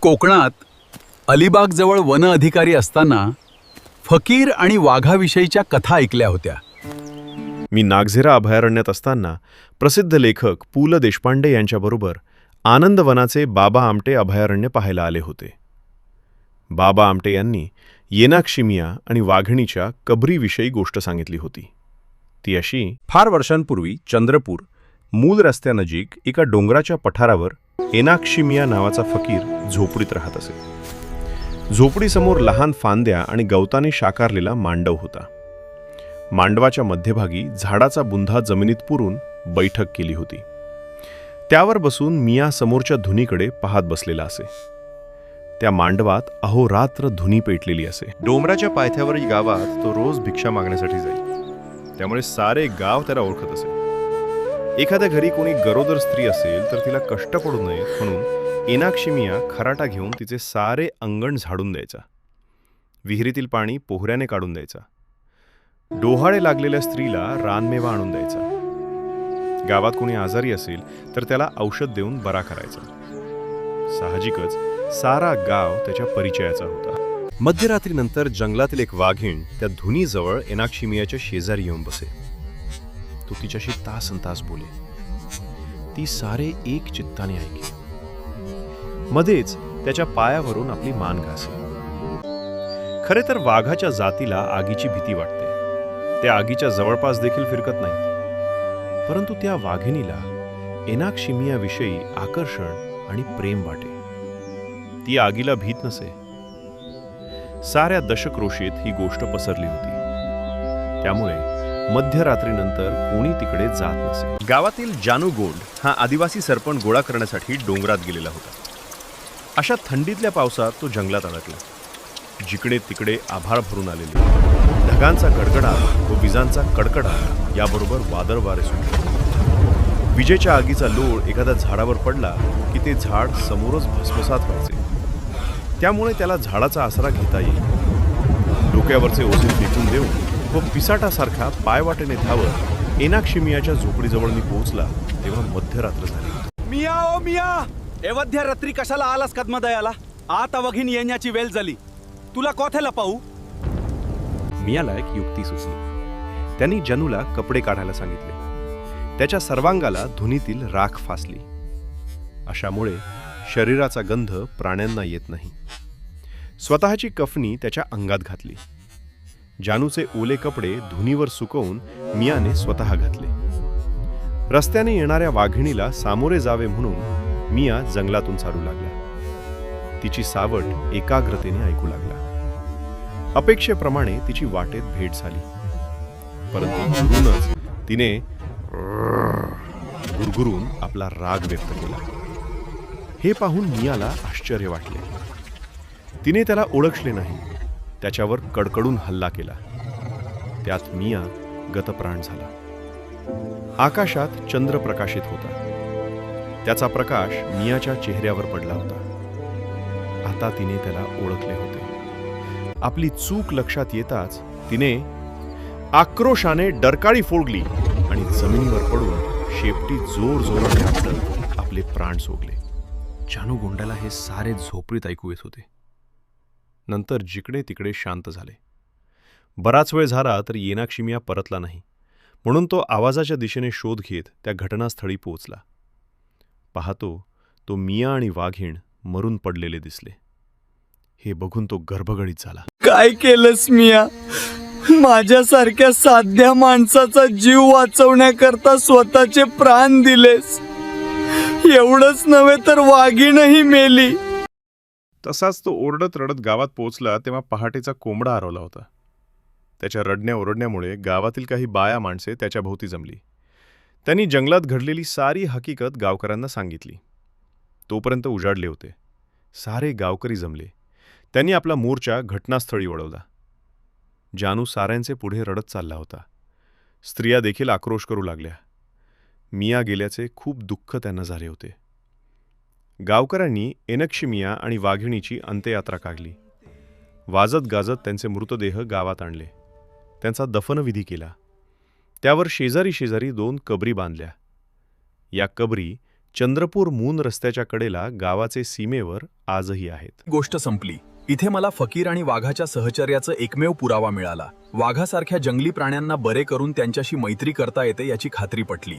कोकणात अलिबागजवळ वन अधिकारी असताना फकीर आणि वाघाविषयीच्या कथा ऐकल्या होत्या. मी नागझिरा अभयारण्यात असताना प्रसिद्ध लेखक पु ल देशपांडे यांच्याबरोबर आनंदवनाचे बाबा आमटे अभयारण्य पाहायला आले होते. बाबा आमटे यांनी येनाक्षिमिया आणि वाघिणीच्या कबरीविषयी गोष्ट सांगितली होती. ती अशी: फार वर्षांपूर्वी चंद्रपूर मूल रस्त्यानजीक एका डोंगराच्या पठारावर येनाक्षिमिया नावाचा फकीर झोपडीत राहत असे. झोपडीसमोर लहान फांद्या आणि गवताने शाकारलेला मांडव होता. मांडवाच्या मध्यभागी झाडाचा बुंधा जमिनीत पुरून बैठक केली होती. त्यावर बसून मिया समोरच्या धुनीकडे पाहत बसलेला असे. त्या मांडवात अहोरात्र धुनी पेटलेली असे. डोंगराच्या पायथ्यावरील गावात तो रोज भिक्षा मागण्यासाठी जाई. त्यामुळे सारे गाव त्याला ओळखत असे. एखाद्या घरी कोणी गरोदर स्त्री असेल तर तिला कष्ट पडू नयेत म्हणून येनाक्षिमिया खराटा घेऊन तिचे सारे अंगण झाडून द्यायचा. विहिरीतील पाणी पोहऱ्याने काढून द्यायचा. डोहाळे लागलेल्या स्त्रीला रानमेवा आणून द्यायचा. गावात कोणी आजारी असेल तर त्याला औषध देऊन बरा करायचा. साहजिकच सारा गाव त्याच्या परिचयाचा होता. मध्यरात्रीनंतर जंगलातील एक वाघीण त्या धुनीजवळ येनाक्षिमियाच्या शेजारी येऊन बसे. तो तिच्याशी तासनतास बोले. ती सारे एक चित्ताने ऐके. मध्येच त्याच्या पायावरून आपली मान घासे. खरे तर वाघाच्या जातीला आगीची भीती वाटते. त्या आगीच्या जवळपास देखील फिरकत नाही. परंतु त्या वाघिणीला येनाक्षिमियाविषयी आकर्षण आणि प्रेम वाटे. ती आगीला भीत नसे. साऱ्या दशक्रोशीत ही गोष्ट पसरली होती. त्यामुळे मध्यरात्रीनंतर कोणी तिकडे जात नसे. गावातील जानू गोंड हा आदिवासी सरपण गोळा करण्यासाठी डोंगरात गेलेला होता. अशा थंडीतल्या पावसात तो जंगलात अडकला. जिकडे तिकडे आभाळ भरून आलेले, ढगांचा गडगडाट व विजांचा कडकडाट याबरोबर वादळ वारे सुटले. विजेच्या आगीचा लोळ एखाद्या झाडावर पडला की ते झाड समोरच भस्मसात व्हायचे. त्यामुळे त्याला झाडाचा आसरा घेता येईल. डोक्यावरचे ओझे फेकून देऊन व पिसाटासारखा पायवाटेने धावत येनाक्षिमियाच्या झोपडीजवळ मी पोहोचला तेव्हा मध्यरात्र झाली. मिया ओ मिया, एवढ्या रात्री कशाला आलास कदमदयाला? आता वघीन येण्याची वेळ झाली. तुला कोथेला पाहू? मियाला एक युक्ती सुचली. त्यांनी जनूला कपडे काढायला सांगितले. त्याच्या सर्वांगाला धुनीतील राख फासली. अशामुळे शरीराचा गंध प्राण्यांना येत नाही. स्वतःची कफनी त्याच्या अंगात घातली. जानूचे ओले कपडे धुनीवर सुकवून मियाने स्वतः घातले. रस्त्याने येणाऱ्या वाघिणीला सामोरे जावे म्हणून मिया जंगलातून चालू लागला. तिची सावट एकाग्रतेने ऐकू लागला. अपेक्षेप्रमाणे तिची वाटेत भेट झाली. परंतु दुरूनच तिने गुरगुरून आपला राग व्यक्त केला. हे पाहून मियाला आश्चर्य वाटले. तिने त्याला ओळखले नाही. त्याच्यावर कडकडून हल्ला केला. त्यात मिया गतप्राण झाला. आकाशात चंद्र प्रकाशित होता. त्याचा प्रकाश मियाच्या चेहऱ्यावर पडला होता. आता तिने त्याला ओळखले होते. आपली चूक लक्षात येताच तिने आक्रोशाने डरकाळी फोडली आणि जमिनीवर पडून शेपटी जोर जोराने आपटत आपले प्राण सोडले. जानू गोंडाला हे सारे झोपडीत ऐकू येत होते. नंतर जिकडे तिकडे शांत झाले. बराच वेळ झाला तर येनाक्षिमिया परतला नाही. म्हणून तो आवाजाच्या दिशेने शोध घेत त्या घटनास्थळी पोहोचला. पाहतो तो मिया आणि वाघीण मरून पडलेले दिसले. हे बघून तो गर्भगडीत झाला. काय केलंस मिया? माझ्यासारख्या साध्या माणसाचा जीव वाचवण्याकरता स्वतःचे प्राण दिलेस. एवढंच नव्हे तर वाघीणही मेली. तसाच तो ओरडत रडत गावात पोहोचला तेव्हा पहाटेचा कोंबडा हरवला होता. त्याच्या रडण्या ओरडण्यामुळे गावातील काही बाया माणसे त्याच्या भोवती जमली. त्यांनी जंगलात घडलेली सारी हकीकत गावकऱ्यांना सांगितली. तोपर्यंत उजाडले होते. सारे गावकरी जमले. त्यांनी आपला मोर्चा घटनास्थळी वळवला. जानू साऱ्यांचे पुढे रडत चालला होता. स्त्रिया देखील आक्रोश करू लागल्या. मिया गेल्याचे खूप दुःख त्यांना झाले होते. गावकऱ्यांनी येनाक्षिमिया आणि वाघिणीची अंत्ययात्रा काढली. वाजत गाजत त्यांचे मृतदेह गावात आणले. त्यांचा दफनविधी केला. त्यावर शेजारी शेजारी 2 कबरी बांधल्या. या कबरी चंद्रपूर मून रस्त्याच्या कडेला गावाचे सीमेवर आजही आहेत. गोष्ट संपली. इथे मला फकीर आणि वाघाच्या सहचर्याचा एकमेव पुरावा मिळाला. वाघासारख्या जंगली प्राण्यांना बरे करून त्यांच्याशी मैत्री करता येते याची खात्री पटली.